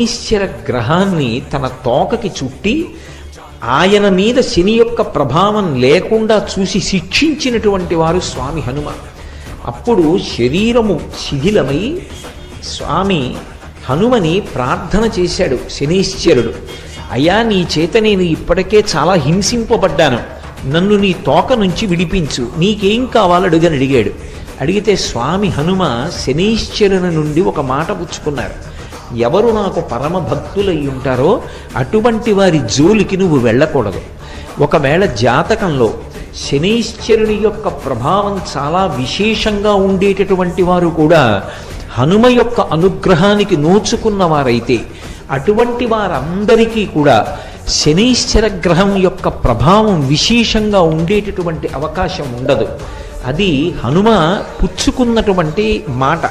ఈశ్వర గ్రహాన్ని తన తోకకి చుట్టి ఆయన మీద శని యొక్క ప్రభావం లేకుండా చూసి శిక్షించినటువంటి వారు స్వామి హనుమ. అప్పుడు శరీరము శిథిలమై స్వామి హనుమని ప్రార్థన చేశాడు శనీశ్వరుడు. అయ్యా, నీ చేత నేను ఇప్పటికే చాలా హింసింపబడ్డాను, నన్ను నీ తోక నుంచి విడిపించు, నీకేం కావాలో అడిగాడు. అడిగితే స్వామి హనుమ శనీశ్వరుని నుండి ఒక మాట పుచ్చుకున్నారు. ఎవరు నాకు పరమ భక్తులై ఉంటారో అటువంటి వారి జోలికి నువ్వు వెళ్ళకూడదు. ఒకవేళ జాతకంలో శనీశ్వరుని యొక్క ప్రభావం చాలా విశేషంగా ఉండేటటువంటి వారు కూడా హనుమ యొక్క అనుగ్రహానికి నోచుకున్న వారైతే అటువంటి వారందరికీ కూడా శనీశ్వర గ్రహం యొక్క ప్రభావం విశేషంగా ఉండేటటువంటి అవకాశం ఉండదు. అది హనుమ పుచ్చుకున్నటువంటి మాట.